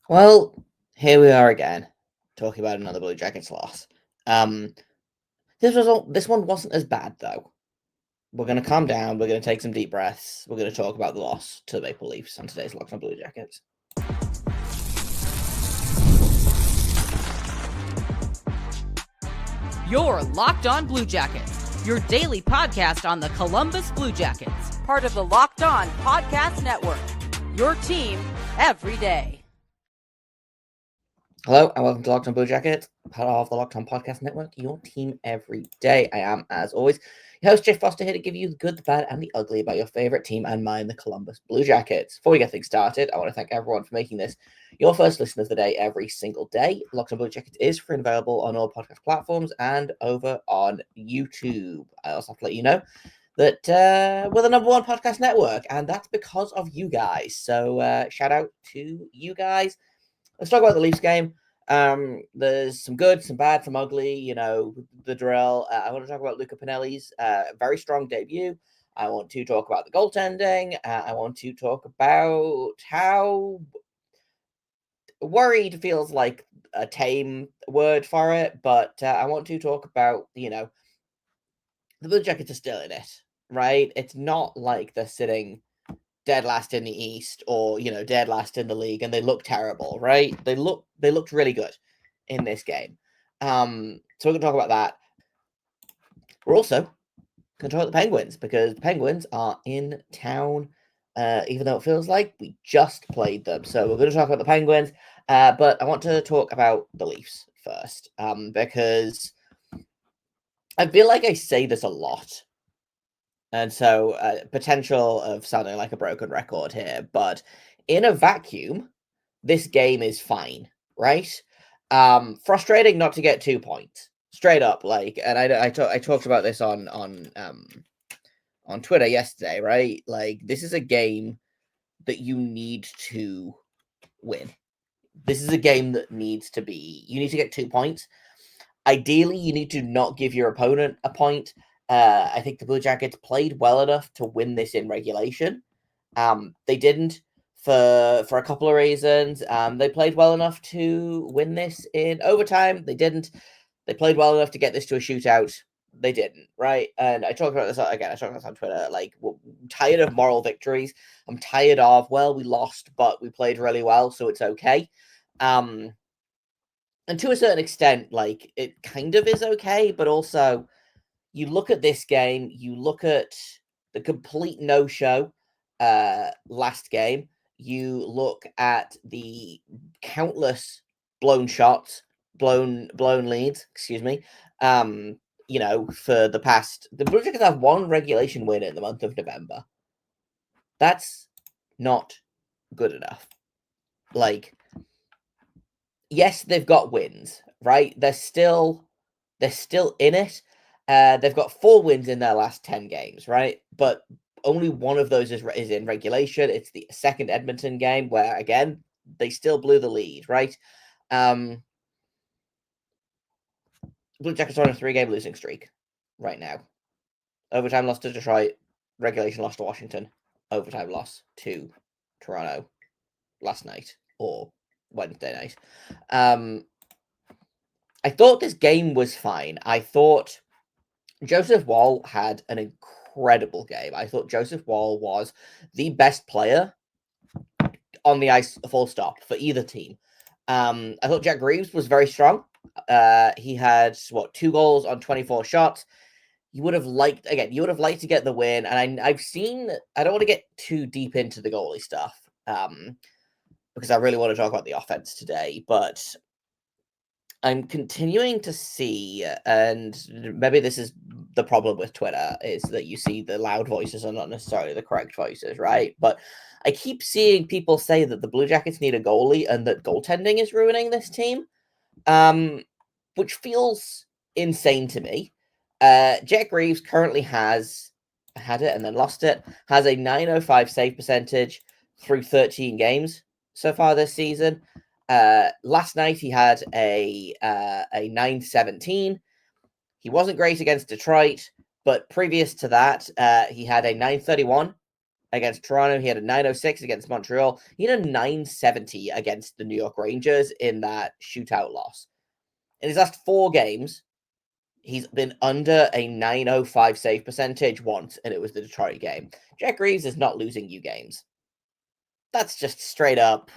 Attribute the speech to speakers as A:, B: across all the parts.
A: Well, here we are again, talking about another Blue Jackets loss. This one wasn't as bad though. We're gonna calm down. We're gonna take some deep breaths. We're gonna talk about the loss to the Maple Leafs on today's Locked On Blue Jackets.
B: You're Locked On Blue Jackets, your daily podcast on the Columbus Blue Jackets, part of the Locked On Podcast Network. Your team every day.
A: Hello and welcome to Locked On Blue Jackets, part of the Locked On Podcast Network, your team every day. I am, as always, your host, Jeff Foster, here to give you the good, the bad, and the ugly about your favorite team and mine, the Columbus Blue Jackets. Before we get things started, I want to thank everyone for making this your first listen of the day every single day. Locked On Blue Jackets is free and available on all podcast platforms and over on YouTube. I also have to let you know that we're the number one podcast network, and that's because of you guys. So shout out to you guys. Let's talk about the Leafs game. There's some good, some bad, some ugly, the drill. I want to talk about Luca Pinelli's very strong debut. I want to talk about the goaltending. I want to talk about how worried feels like a tame word for it, but I want to talk about, the Blue Jackets are still in it, right? It's not like they're sitting dead last in the East or, dead last in the league and they look terrible, right? They looked really good in this game. So we're going to talk about that. We're also going to talk about the Penguins because the Penguins are in town, even though it feels like we just played them. So we're going to talk about the Penguins, but I want to talk about the Leafs first, because I feel like I say this a lot. And so potential of sounding like a broken record here, but in a vacuum, this game is fine, right? Frustrating not to get 2 points straight up, and I talked about this on Twitter yesterday, right? Like, this is a game that you need to win. This is a game that you need to get 2 points. Ideally, you need to not give your opponent a point. I think the Blue Jackets played well enough to win this in regulation. They didn't for a couple of reasons. They played well enough to win this in overtime. They didn't. They played well enough to get this to a shootout. They didn't, right? And I talked about this again. I talked about this on Twitter. Like, I'm tired of moral victories. I'm tired of, well, we lost, but we played really well, so it's okay. And to a certain extent, like, it kind of is okay, but also you look at this game, you look at the complete no-show last game, you look at the countless blown shots, blown leads, excuse me. For the Blue Jackets have one regulation win in the month of November. That's not good enough. Like, yes, they've got wins, right? They're still in it. They've got 4 wins in their last 10 games, right? But only one of those is in regulation. It's the second Edmonton game where, again, they still blew the lead, right? Blue Jackets are on a 3-game losing streak right now. Overtime loss to Detroit, regulation loss to Washington, overtime loss to Toronto last night or Wednesday night. I thought this game was fine. I thought Joseph Woll had an incredible game. I thought Joseph Woll was the best player on the ice, full stop, for either team. I thought Jack Reeves was very strong. He had 2 goals on 24 shots. You would have liked to get the win. And I've seen, I don't want to get too deep into the goalie stuff, because I really want to talk about the offense today, but I'm continuing to see, and maybe this is the problem with Twitter, is that you see the loud voices are not necessarily the correct voices, right? But I keep seeing people say that the Blue Jackets need a goalie and that goaltending is ruining this team, which feels insane to me. Jack Reeves currently had it and then lost it, has a .905 save percentage through 13 games so far this season. Last night he had a .917. He wasn't great against Detroit, but previous to that, he had a .931 against Toronto. He had a 906 against Montreal. He had a 970 against the New York Rangers in that shootout loss. In his last 4 games, he's been under a 905 save percentage once, and it was the Detroit game. Jack Reeves is not losing you games. That's just straight up.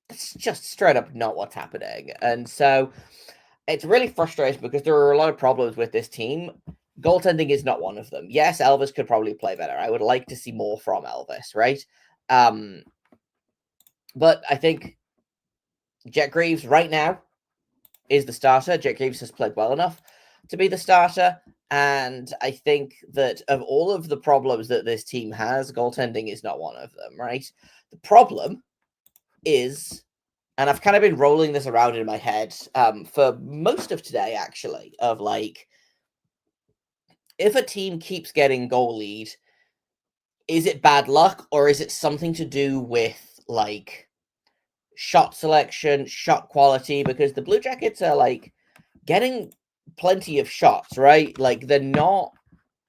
A: That's just straight up not what's happening. And so it's really frustrating because there are a lot of problems with this team. Goaltending is not one of them. Yes, Elvis could probably play better. I would like to see more from Elvis, right? But I think Jet Greaves right now is the starter. Jet Greaves has played well enough to be the starter. And I think that of all of the problems that this team has, goaltending is not one of them, right? The problem is, and I've kind of been rolling this around in my head for most of today, actually, of like, if a team keeps getting goalie'd, is it bad luck or is it something to do with like shot selection, shot quality? Because the Blue Jackets are like getting plenty of shots, right? Like they're not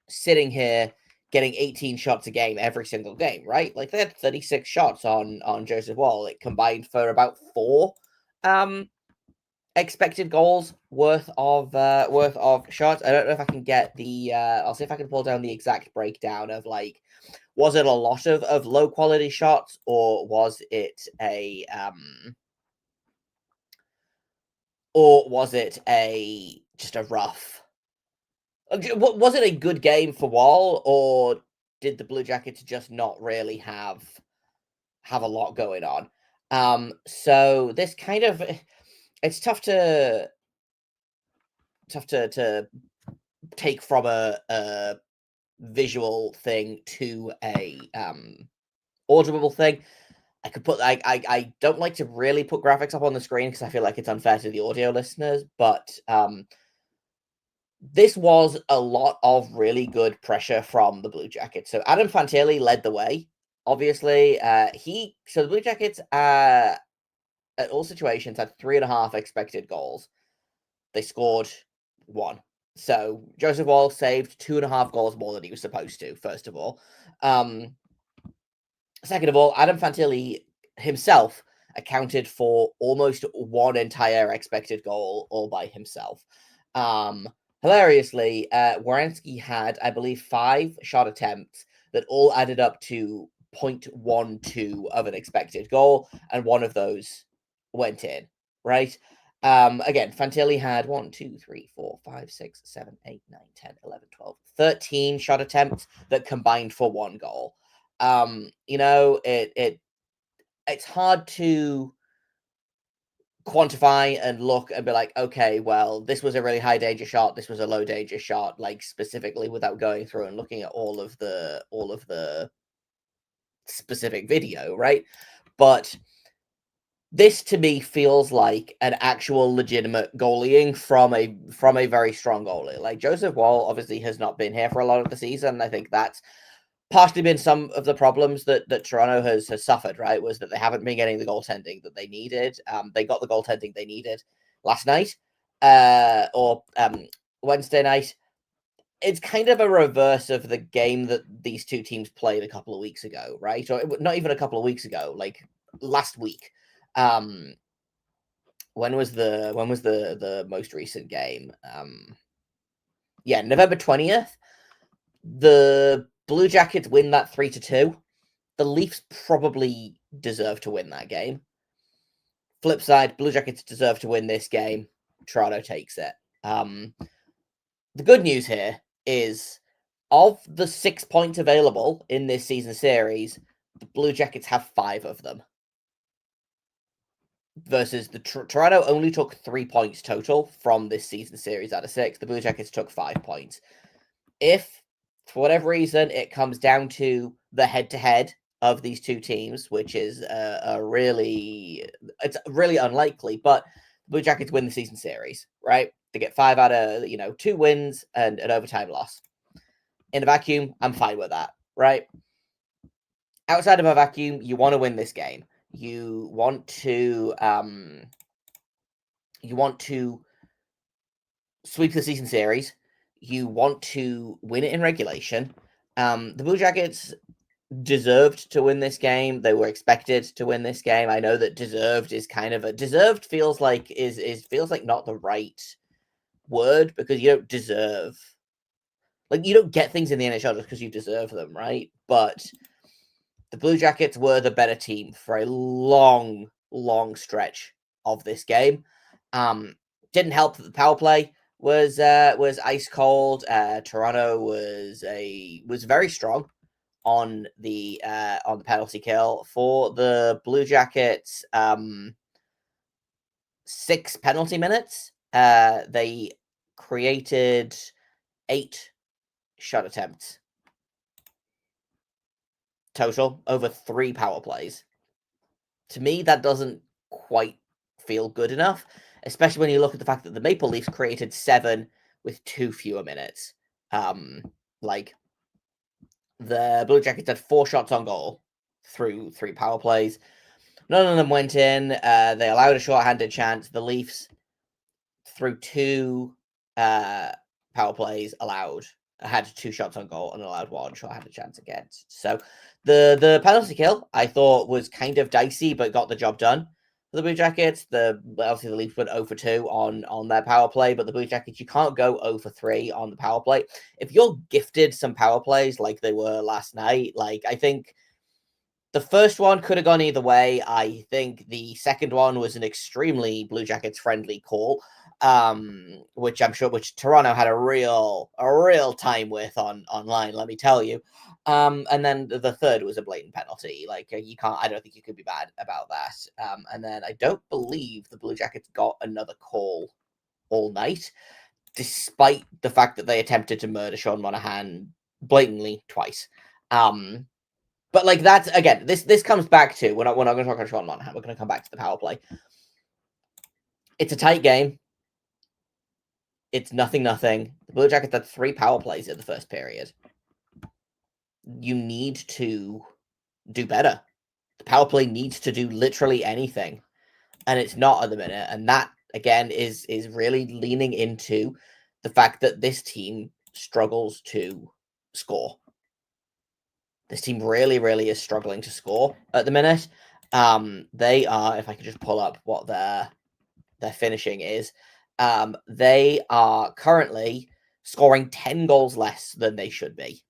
A: sitting here getting 18 shots a game every single game, right? Like they had 36 shots on Joseph Wall. It combined for about 4 expected goals worth of shots. I don't know if I can get the I'll see if I can pull down the exact breakdown of like, was it a lot of low quality shots or was it a just a rough, was it a good game for Wall, or did the Blue Jackets just not really have a lot going on? So this kind of, it's tough to take from a visual thing to a audible thing. I could put I don't like to really put graphics up on the screen because I feel like it's unfair to the audio listeners, but this was a lot of really good pressure from the Blue Jackets. So Adam Fantilli led the way. Obviously, the Blue Jackets at all situations had 3.5 expected goals. They scored 1. So Joseph Wall saved 2.5 goals more than he was supposed to, first of all. Second of all, Adam Fantilli himself accounted for almost 1 entire expected goal all by himself. Hilariously, Werenski had, I believe, 5 shot attempts that all added up to 0.12 of an expected goal, and 1 of those went in, right? Again, Fantilli had 1, 2, 3, 4, 5, 6, 7, 8, 9, 10, 11, 12, 13 shot attempts that combined for 1 goal. It's hard to quantify and look and be like, okay, well, this was a really high danger shot, this was a low danger shot, like specifically without going through and looking at all of the specific video, right? But this to me feels like an actual legitimate goalieing from a very strong goalie. Like Joseph Wall obviously has not been here for a lot of the season. I think that's partially been some of the problems that Toronto has suffered, right? Was that they haven't been getting the goaltending that they needed. They got the goaltending they needed last night, or Wednesday night. It's kind of a reverse of the game that these two teams played a couple of weeks ago, right? Or not even a couple of weeks ago, like last week. When was the most recent game? Yeah, November 20th. The Blue Jackets win that 3-2. The Leafs probably deserve to win that game. Flip side, Blue Jackets deserve to win this game. Toronto takes it. The good news here is, of the 6 points available in this season series, the Blue Jackets have 5 of them. Versus the Toronto only took 3 points total from this season series out of 6. The Blue Jackets took 5 points. If, for whatever reason, it comes down to the head-to-head of these two teams, which is it's really unlikely, but the Blue Jackets win the season series, right? They get 5 out of 2 wins and an overtime loss. In a vacuum, I'm fine with that, right? Outside of a vacuum, you want to win this game. You want to sweep the season series. You want to win it in regulation. The Blue Jackets deserved to win this game. They were expected to win this game. I know that deserved is kind of deserved feels like feels like not the right word, because you don't deserve, like, you don't get things in the NHL just because you deserve them, right? But the Blue Jackets were the better team for a long, long stretch of this game. Didn't help that the power play was ice cold. Toronto was very strong on the penalty kill. For the Blue Jackets, 6 penalty minutes. They created 8 shot attempts total over 3 power plays. To me, that doesn't quite feel good enough, especially when you look at the fact that the Maple Leafs created 7 with 2 fewer minutes. Like, the Blue Jackets had 4 shots on goal through 3 power plays. None of them went in. They allowed a shorthanded chance. The Leafs, through 2 power plays, had 2 shots on goal and allowed 1 shorthanded chance against. So the penalty kill, I thought, was kind of dicey, but got the job done for the Blue Jackets. Obviously the Leafs went 0 for 2 on their power play, but the Blue Jackets, you can't go 0 for 3 on the power play. If you're gifted some power plays like they were last night, like, I think the first one could have gone either way. I think the second one was an extremely Blue Jackets friendly call, which Toronto had a real time with online, let me tell you. And then the third was a blatant penalty. Like, I don't think you could be bad about that. And then I don't believe the Blue Jackets got another call all night, despite the fact that they attempted to murder Sean Monahan blatantly twice. But, like, that's, again, this comes back to, we're not going to talk about Sean Monahan, we're going to come back to the power play. It's a tight game. It's 0-0. The Blue Jackets had 3 power plays in the first period. You need to do better. The power play needs to do literally anything, and it's not at the minute. And that, again, is really leaning into the fact that this team struggles to score. This team really, really is struggling to score at the minute. They are, if I could just pull up what their finishing is, they are currently scoring 10 goals less than they should be.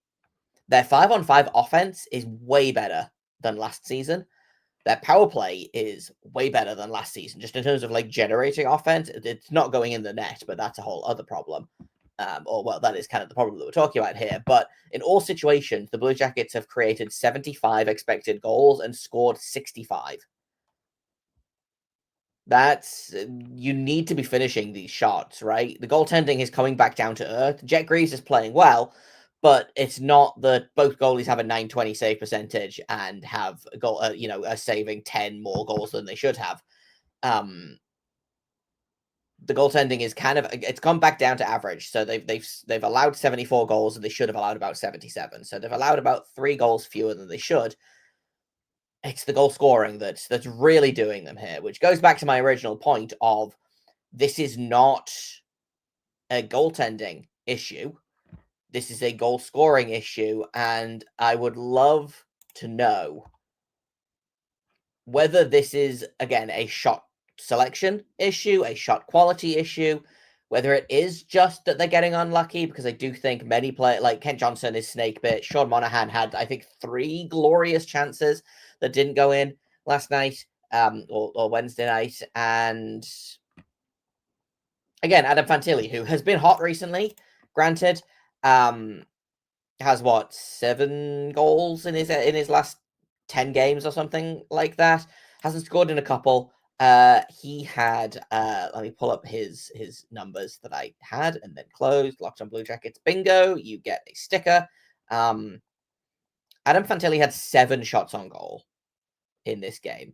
A: Their 5-on-5 offense is way better than last season. Their power play is way better than last season, just in terms of, like, generating offense. It's not going in the net, but that's a whole other problem. That is kind of the problem that we're talking about here. But in all situations, the Blue Jackets have created 75 expected goals and scored 65. You need to be finishing these shots, right? The goaltending is coming back down to earth. Jet Greaves is playing well, but it's not that both goalies have a 920 save percentage and have a goal, are saving 10 more goals than they should have. The goaltending is it's come back down to average. So they've allowed 74 goals, and they should have allowed about 77. So they've allowed about 3 goals fewer than they should. It's the goal scoring that's really doing them here, which goes back to my original point of, this is not a goaltending issue. This is a goal scoring issue, and I would love to know whether this is, again, a shot selection issue, a shot quality issue, whether it is just that they're getting unlucky, because I do think many players, like Kent Johnson, is snake bit. Sean Monahan had, I think, 3 glorious chances that didn't go in last night, or Wednesday night. And again, Adam Fantilli, who has been hot recently, granted, has 7 goals in his last 10 games or something like that. Hasn't scored in a couple. He had, let me pull up his numbers that I had and then closed. Locked on Blue Jackets bingo. You get a sticker. Adam Fantilli had 7 shots on goal in this game,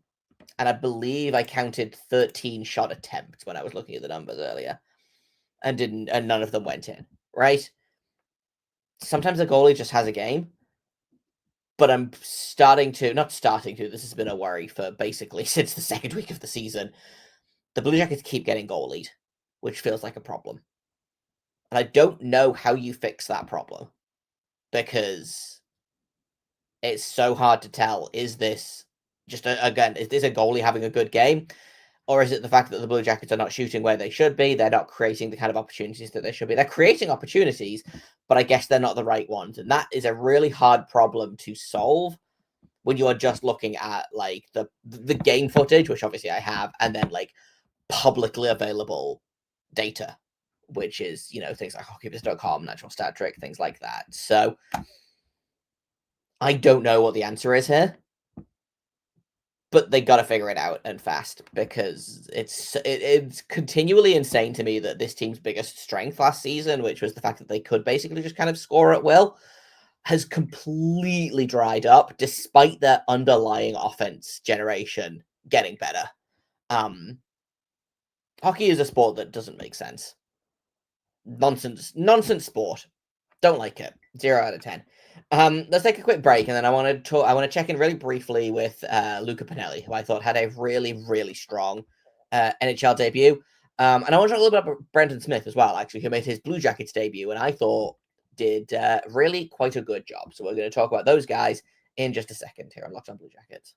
A: and I believe I counted 13 shot attempts when I was looking at the numbers earlier, and none of them went in. Right? Sometimes a goalie just has a game, but I'm not starting to, this has been a worry for basically since the second week of the season. The Blue Jackets keep getting goalied, which feels like a problem. And I don't know how you fix that problem, because it's so hard to tell. Is this just, again, is this a goalie having a good game? Or is it the fact that the Blue Jackets are not shooting where they should be? They're not creating the kind of opportunities that they should be. They're creating opportunities, but I guess they're not the right ones. And that is a really hard problem to solve when you are just looking at like the game footage, which obviously I have, and then like publicly available data, which is, things like hockeyviz.com, natural stat trick, things like that. So I don't know what the answer is here, but they got to figure it out and fast, because it's continually insane to me that this team's biggest strength last season, which was the fact that they could basically just kind of score at will, has completely dried up despite their underlying offense generation getting better. Hockey is a sport that doesn't make sense. Nonsense sport. Don't like it. 0 out of 10. Let's take a quick break, and then I want to check in really briefly with Luca Pinelli, who I thought had a really, really strong NHL debut. And I want to talk a little bit about Brendan Smith as well, actually, who made his Blue Jackets debut, and I thought did really quite a good job. So we're going to talk about those guys in just a second here on Locked On Blue Jackets.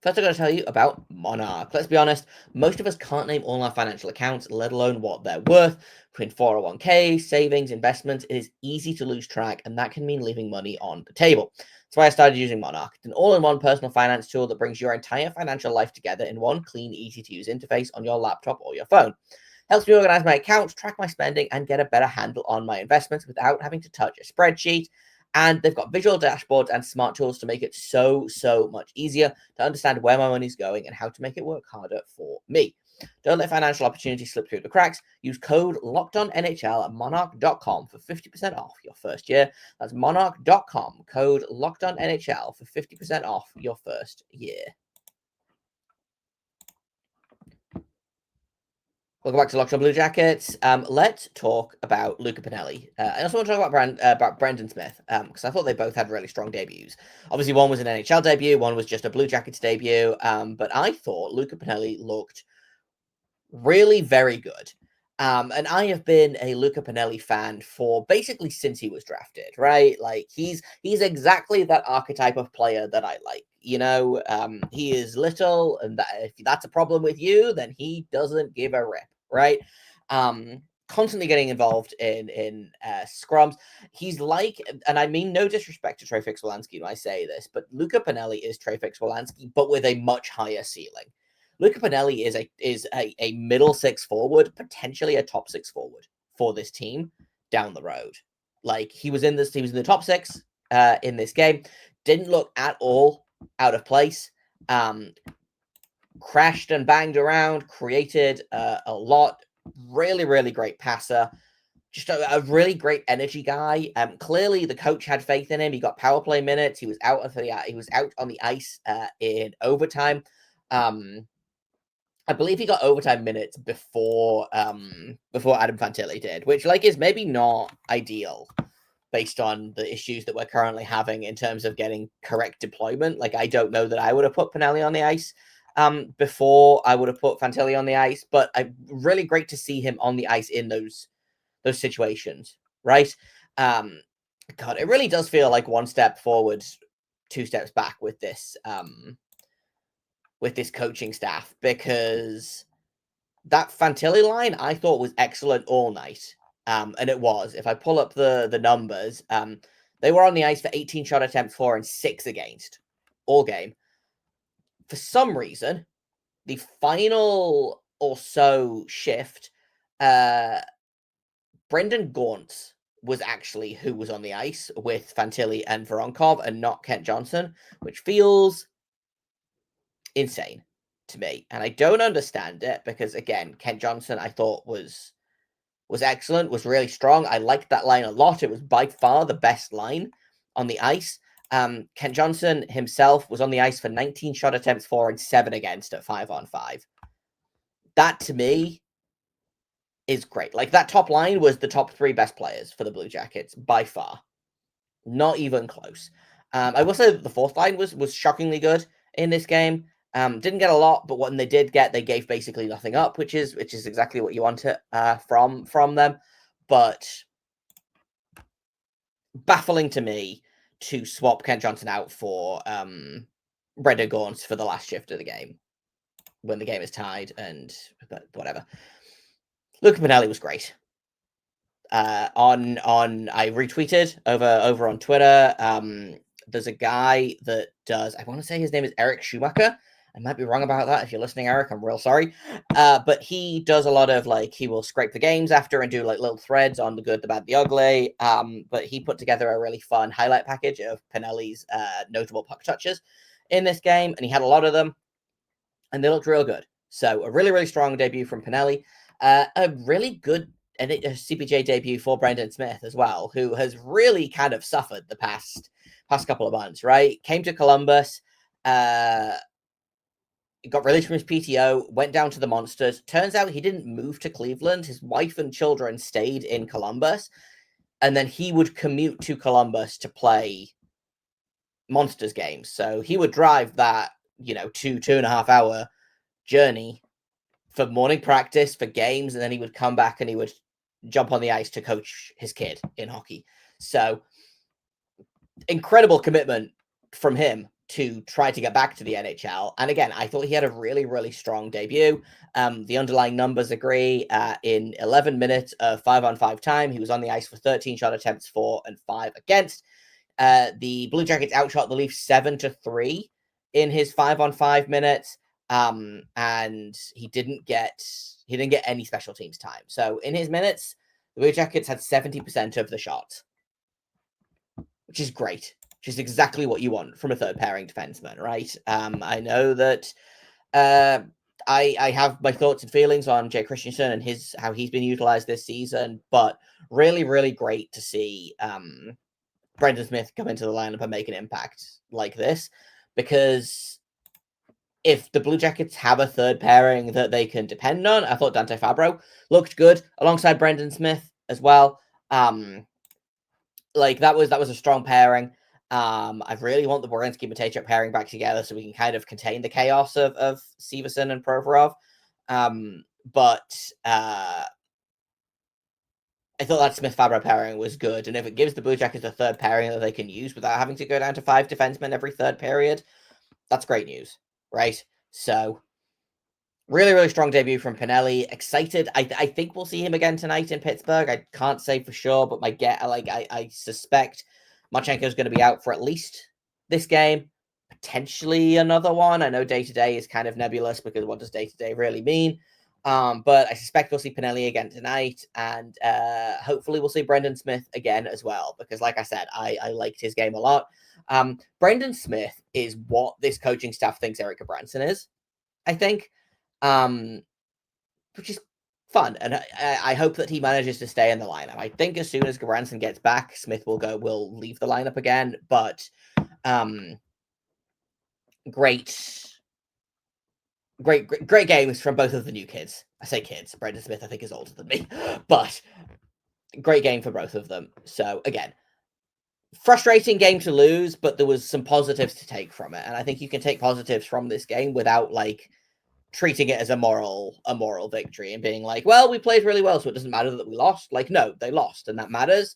A: First, I'm going to tell you about Monarch. Let's be honest, most of us can't name all our financial accounts, let alone what they're worth. Between 401k, savings, investments, it is easy to lose track, and that can mean leaving money on the table. That's why I started using Monarch. It's an all-in-one personal finance tool that brings your entire financial life together in one clean, easy-to-use interface on your laptop or your phone. Helps me organize my accounts, track my spending, and get a better handle on my investments without having to touch a spreadsheet. And they've got visual dashboards and smart tools to make it so much easier to understand where my money's going and how to make it work harder for me. Don't let financial opportunities slip through the cracks. Use code LOCKEDONNHL at monarch.com for 50% off your first year. That's monarch.com, code LOCKEDONNHL for 50% off your first year. Welcome back to Locked On Blue Jackets. Let's talk about Luca Pinelli. I also want to talk about Brendan Smith, because I thought they both had really strong debuts. Obviously, one was an NHL debut, one was just a Blue Jackets debut, but I thought Luca Pinelli looked really very good. And I have been a Luca Pinelli fan for basically since he was drafted, right? Like he's exactly that archetype of player that I like. He is little, and if that's a problem with you, then he doesn't give a rip, right? Constantly getting involved in scrums. He's like, and I mean no disrespect to Trey Fix-Wolanski when I say this, but Luca Pinelli is Trey Fix-Wolanski, but with a much higher ceiling. Luca Pinelli is a middle six forward, potentially a top six forward for this team down the road. Like he was in the top six in this game. Didn't look at all out of place. Crashed and banged around, created a lot. Really, really great passer. Just a really great energy guy. Clearly, the coach had faith in him. He got power play minutes. He was out on the ice in overtime. I believe he got overtime minutes before Adam Fantilli did, which is maybe not ideal based on the issues that we're currently having in terms of getting correct deployment. I don't know that I would have put Pinelli on the ice before I would have put Fantilli on the ice, but really great to see him on the ice in those situations, right? God, it really does feel like one step forward, two steps back with this coaching staff, because that Fantilli line I thought was excellent all night. And it was. If I pull up the numbers, they were on the ice for 18 shot attempts for and 6 against all game. For some reason, the final or so shift, Brendan Gaunce was actually who was on the ice with Fantilli and Voronkov and not Kent Johnson, which feels insane to me. And I don't understand it because, again, Kent Johnson I thought was excellent, was really strong. I liked that line a lot. It was by far the best line on the ice. Kent Johnson himself was on the ice for 19 shot attempts for and 7 against at 5-on-5. That to me is great. That top line was the top 3 best players for the Blue Jackets by far. Not even close. I will say that the fourth line was shockingly good in this game. Didn't get a lot, but when they did get, they gave basically nothing up, which is exactly what you want from them. But baffling to me to swap Kent Johnson out for Brendan Gaunce for the last shift of the game when the game is tied, but whatever. Luca Pinelli was great. I retweeted over on Twitter. There's a guy that does, I want to say his name is Eric Schumacher. I might be wrong about that. If you're listening, Eric, I'm real sorry. But he does a lot of he will scrape the games after and do little threads on the good, the bad, the ugly. But he put together a really fun highlight package of Pinelli's notable puck touches in this game, and he had a lot of them, and they looked real good. So a really, really strong debut from Pinelli. A really good CPJ debut for Brendan Smith as well, who has really kind of suffered the past couple of months, right? Came to Columbus, got released from his PTO, went down to the Monsters. Turns out he didn't move to Cleveland. His wife and children stayed in Columbus, and then he would commute to Columbus to play Monsters games. So he would drive that, 2.5 hour journey for morning practice, for games, and then he would come back and he would jump on the ice to coach his kid in hockey. So incredible commitment from him to try to get back to the NHL. And again, I thought he had a really, really strong debut. The underlying numbers agree. In 11 minutes of 5-on-5 time, he was on the ice for 13 shot attempts, 4 and 5 against. The Blue Jackets outshot the Leafs 7-3 in his 5-on-5 minutes. And he didn't get any special teams time. So in his minutes, the Blue Jackets had 70% of the shots, which is great. Which is exactly what you want from a third pairing defenseman, right? I know that I have my thoughts and feelings on Jay Christensen and how he's been utilized this season, but really, really great to see Brendan Smith come into the lineup and make an impact like this, because if the Blue Jackets have a third pairing that they can depend on, I thought Dante Fabro looked good alongside Brendan Smith as well. That was a strong pairing. I really want the Werenski Matejchuk pairing back together so we can kind of contain the chaos of Severson and Provorov. But I thought that Smith-Fabro pairing was good, and if it gives the Blue Jackets a third pairing that they can use without having to go down to 5 defensemen every third period, that's great news, right? So really, really strong debut from Pinelli. Excited. I think we'll see him again tonight in Pittsburgh. I can't say for sure, but I suspect Marchenko is going to be out for at least this game, potentially another one. I know day-to-day is kind of nebulous because what does day-to-day really mean? But I suspect we'll see Pinelli again tonight, and hopefully we'll see Brendan Smith again as well, because like I said, I liked his game a lot. Brendan Smith is what this coaching staff thinks Eric Branson is, I think, which is fun, and I hope that he manages to stay in the lineup. I think as soon as Branson gets back, Smith will leave the lineup again, but great games from both of the new kids. I say kids. Brendan Smith, I think, is older than me, but great game for both of them. So again, frustrating game to lose, but there was some positives to take from it, and I think you can take positives from this game without treating it as a moral victory and being like, well, we played really well, so it doesn't matter that we lost. No, they lost, and that matters.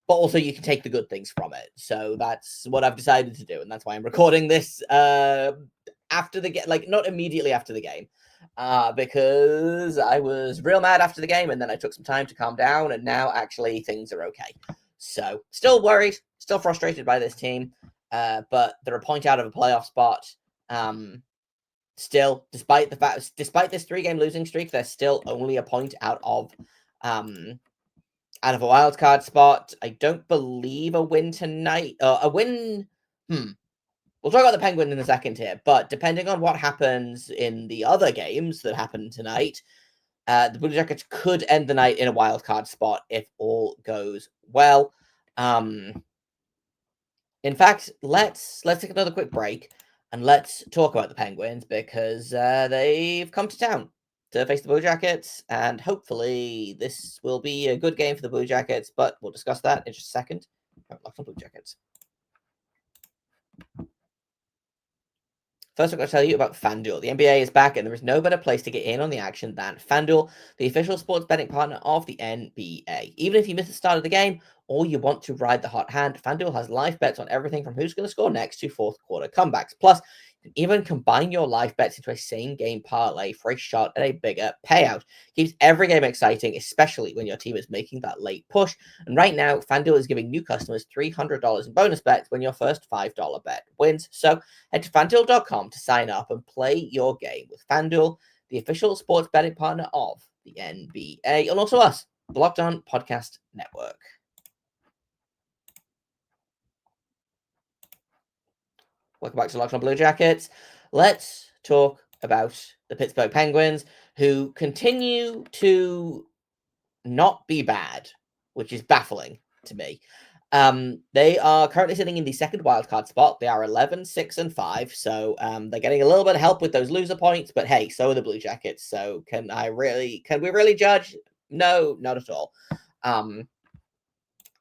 A: But also you can take the good things from it. So that's what I've decided to do, and that's why I'm recording this after the game, not immediately after the game, because I was real mad after the game, and then I took some time to calm down, and now actually things are okay. So still worried, still frustrated by this team, but they're a point out of a playoff spot. Still, despite this 3-game losing streak, they're still only a point out of a wild card spot. I don't believe a win tonight. A win. We'll talk about the Penguins in a second here, but depending on what happens in the other games that happen tonight, the Blue Jackets could end the night in a wild card spot if all goes well. In fact, let's take another quick break and let's talk about the Penguins, because they've come to town to face the Blue Jackets, and hopefully this will be a good game for the Blue Jackets, but we'll discuss that in just a second. Locked on Blue Jackets. First, I'm going to tell you about FanDuel. The NBA is back, and there is no better place to get in on the action than FanDuel, the official sports betting partner of the NBA. Even if you miss the start of the game or you want to ride the hot hand, FanDuel has live bets on everything from who's going to score next to fourth quarter comebacks. Plus, you can even combine your live bets into a same-game parlay for a shot at a bigger payout. Keeps every game exciting, especially when your team is making that late push. And right now, FanDuel is giving new customers $300 in bonus bets when your first $5 bet wins. So head to FanDuel.com to sign up and play your game with FanDuel, the official sports betting partner of the NBA, and also us, the Locked On Podcast Network. Welcome back to Locked On Blue Jackets. Let's talk about the Pittsburgh Penguins, who continue to not be bad, which is baffling to me. They are currently sitting in the second wildcard spot. They are 11, 6, and 5. So they're getting a little bit of help with those loser points. But hey, so are the Blue Jackets. So can we really judge? No, not at all.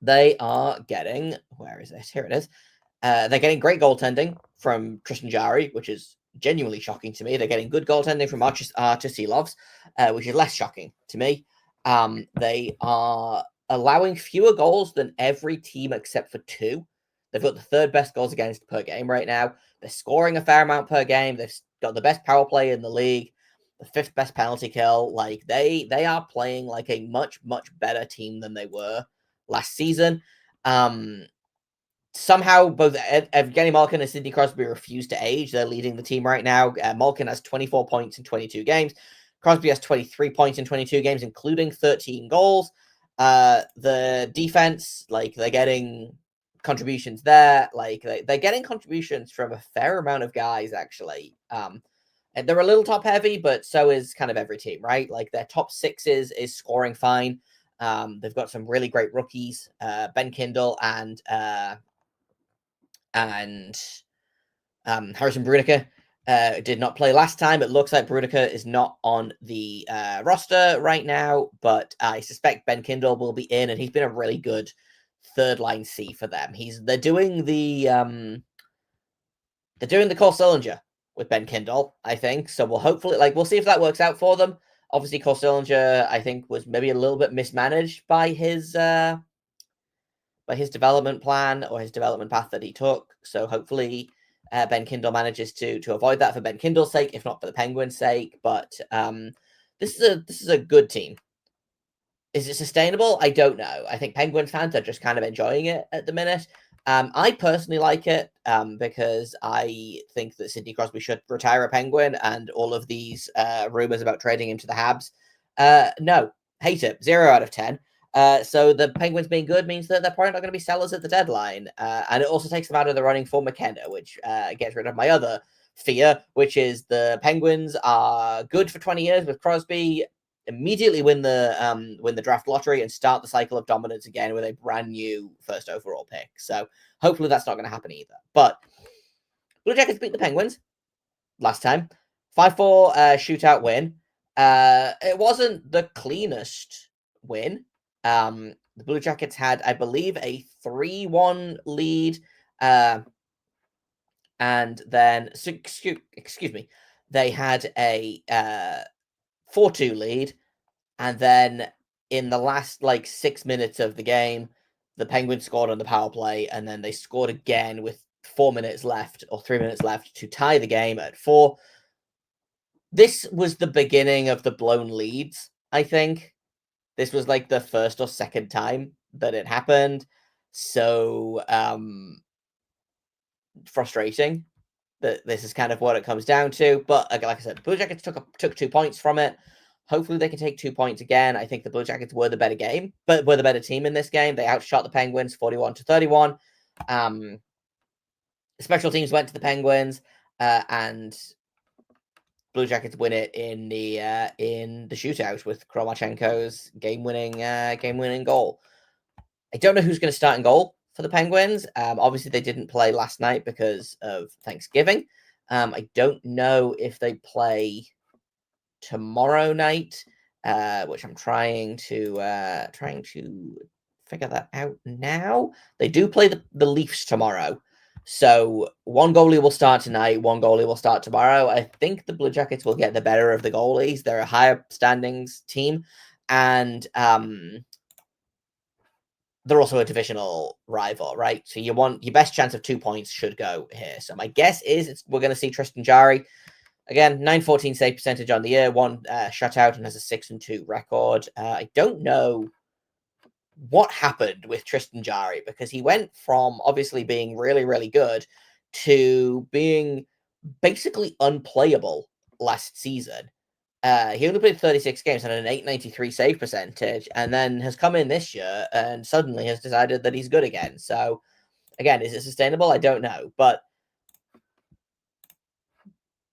A: They are getting, where is it? Here it is. They're getting great goaltending from Tristan Jarry, which is genuinely shocking to me. They're getting good goaltending from Archer Silovs, which is less shocking to me. They are allowing fewer goals than every team except for two. They've got the third best goals against per game right now. They're scoring a fair amount per game. They've got the best power play in the league, the fifth best penalty kill. Like they are playing like a much better team than they were last season. Somehow both Evgeny Malkin and Sidney Crosby refuse to age. They're leading the team right now. Malkin has 24 points in 22 games. Crosby has 23 points in 22 games, including 13 goals. The defense, like they're getting contributions there. Like they're getting contributions from a fair amount of guys, actually. And they're a little top heavy, but so is kind of every team, right? Like their top six is scoring fine. They've got some really great rookies, Ben Kindle and Harrison Bruniker did not play last time. It looks like Bruniker is not on the roster right now, but I suspect Ben Kindle will be in, and he's been a really good third line C for them. They're doing the Cole Sillinger with Ben Kindle, I think. So we'll see if that works out for them. Obviously, Cole Sillinger, I think, was maybe a little bit mismanaged by his development plan or his development path that he took. So hopefully Ben Kindle manages to avoid that for Ben Kindle's sake, if not for the Penguins' sake. But this is a good team. Is it sustainable? I don't know. I think Penguins fans are just kind of enjoying it at the minute. I personally like it because I think that Sidney Crosby should retire a Penguin, and all of these rumors about trading him to the Habs. No, hate it. 0 out of 10. So the Penguins being good means that they're probably not going to be sellers at the deadline. And it also takes them out of the running for McKenna, which gets rid of my other fear, which is the Penguins are good for 20 years with Crosby, immediately win the draft lottery and start the cycle of dominance again with a brand new first overall pick. So hopefully that's not going to happen either. But Blue Jackets beat the Penguins last time. 5-4 shootout win. It wasn't the cleanest win. The Blue Jackets had, I believe, a 3-1 lead. And then, excuse me, they had a 4-2 lead. And then in the last 6 minutes of the game, the Penguins scored on the power play, and then they scored again with 4 minutes left or 3 minutes left to tie the game at 4. This was the beginning of the blown leads, I think. This was the first or second time that it happened. So frustrating that this is kind of what it comes down to. But like I said, the Blue Jackets took 2 points from it. Hopefully they can take 2 points again. I think the Blue Jackets were the better game, but were the better team in this game. They outshot the Penguins 41-31. Special teams went to the Penguins, and Blue Jackets win it in the shootout with Kromachenko's game-winning goal. I don't know who's going to start in goal for the Penguins. Obviously, they didn't play last night because of Thanksgiving. I don't know if they play tomorrow night, which I'm trying to figure that out now. They do play the Leafs tomorrow. So one goalie will start tonight, one goalie will start tomorrow. I think the Blue Jackets will get the better of the goalies. They're a higher standings team, and they're also a divisional rival, right? So you want your best chance of 2 points should go here. So my guess is we're going to see Tristan Jarry again, 914 save percentage on the year, one shutout, and has a 6-2 record. I don't know what happened with Tristan Jarry because he went from obviously being really, really good to being basically unplayable last season. He only played 36 games and an 893 save percentage, and then has come in this year and suddenly has decided that he's good again. So, again, is it sustainable? I don't know, but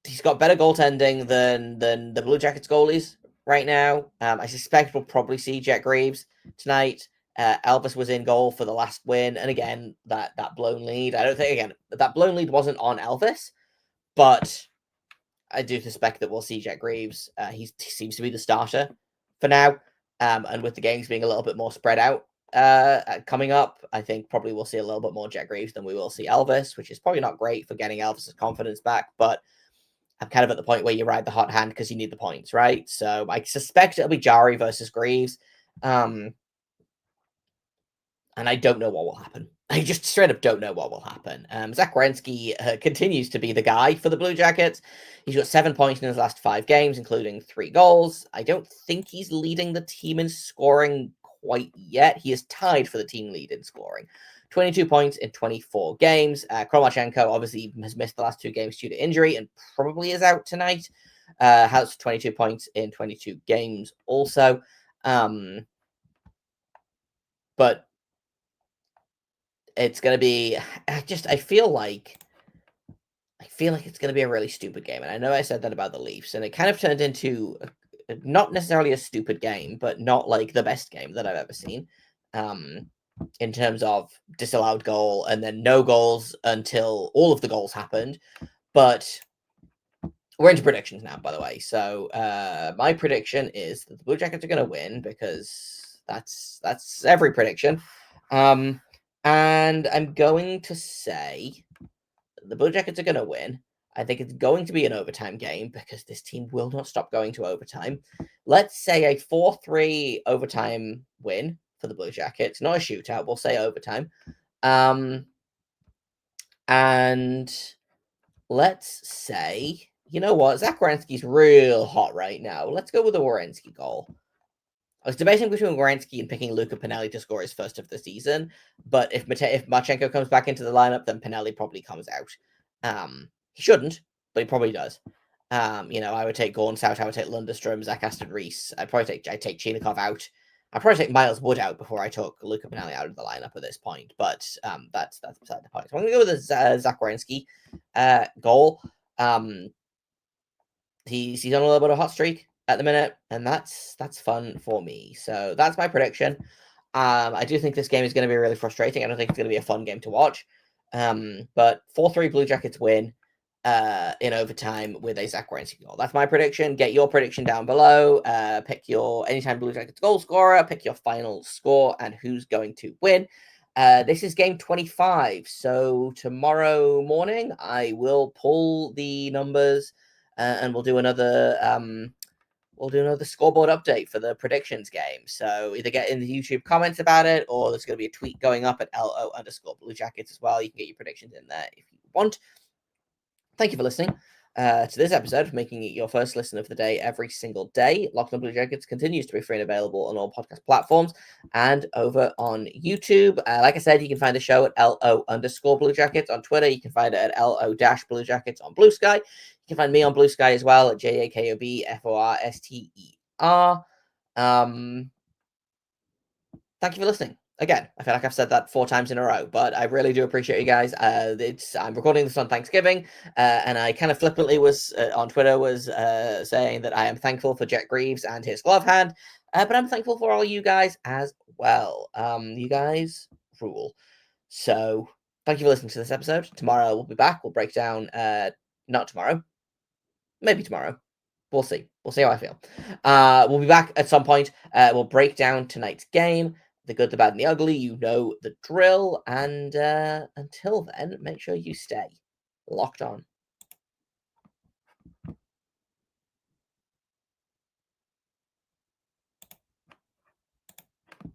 A: he's got better goaltending than the Blue Jackets goalies right now. I suspect we'll probably see Jet Greaves tonight. Elvis was in goal for the last win, and again that blown lead. I don't think again that blown lead wasn't on Elvis, but I do suspect that we'll see Jet Greaves. He seems to be the starter for now, and with the games being a little bit more spread out coming up, I think probably we'll see a little bit more Jet Greaves than we will see Elvis, which is probably not great for getting Elvis's confidence back, but I'm kind of at the point where you ride the hot hand because you need the points, right? So I suspect it'll be Jarry versus Greaves. And I don't know what will happen. I just straight up don't know what will happen. Zach Werenski continues to be the guy for the Blue Jackets. He's got 7 points in his last 5 games, including 3 goals. I don't think he's leading the team in scoring quite yet. He is tied for the team lead in scoring. 22 points in 24 games. Kromachenko obviously has missed the last 2 games due to injury and probably is out tonight. Has 22 points in 22 games also. But it's going to be, I feel like it's going to be a really stupid game. And I know I said that about the Leafs, and it kind of turned into not necessarily a stupid game, but not like the best game that I've ever seen. In terms of disallowed goal and then no goals until all of the goals happened. But we're into predictions now, by the way. So my prediction is that the Blue Jackets are going to win because that's every prediction. And I'm going to say the Blue Jackets are going to win. I think it's going to be an overtime game because this team will not stop going to overtime. Let's say a 4-3 overtime win for the Blue Jackets. Not a shootout. We'll say overtime. And let's say, you know what? Zach Werenski's real hot right now. Let's go with the Werenski goal. I was debating between Werenski and picking Luca Pinelli to score his first of the season, but if Marchenko comes back into the lineup, then Pinelli probably comes out. He shouldn't, but he probably does. I would take Gorns out. I would take Lundestrom, Zach Aston Reese. I'd take Chinikov out. I'd probably take Miles Wood out before I took Luca Pinelli out of the lineup at this point. But that's beside the point. So I'm going to go with the Zach Werenski goal. He's on a little bit of a hot streak at the minute, and that's fun for me. So that's my prediction. I do think this game is going to be really frustrating. I don't think it's going to be a fun game to watch. But 4-3 Blue Jackets win in overtime with a Zach Werenski goal. That's my prediction. Get your prediction down below. Pick your anytime Blue Jackets goal scorer. Pick your final score and who's going to win. This is game 25. So tomorrow morning, I will pull the numbers and we'll do another scoreboard update for the predictions game. So either get in the YouTube comments about it, or there's going to be a tweet going up at LO_Blue Jackets as well. You can get your predictions in there if you want. Thank you for listening to this episode, making it your first listen of the day every single day. Locked On Blue Jackets continues to be free and available on all podcast platforms and over on YouTube. Like I said, you can find the show at LO_Blue Jackets on Twitter. You can find it at LO-Blue Jackets on Blue Sky. You can find me on Blue Sky as well at JAKOBFORSTER. Thank you for listening. Again, I feel like I've said that 4 times in a row, but I really do appreciate you guys. I'm recording this on Thanksgiving, and I kind of flippantly was on Twitter saying that I am thankful for Jet Greaves and his glove hand, but I'm thankful for all you guys as well. You guys rule. So thank you for listening to this episode. Tomorrow we'll be back. We'll break down. Not tomorrow. Maybe tomorrow. We'll see. We'll see how I feel. We'll be back at some point. We'll break down tonight's game. the good, the bad, and the ugly. You know the drill. And until then, make sure you stay locked on.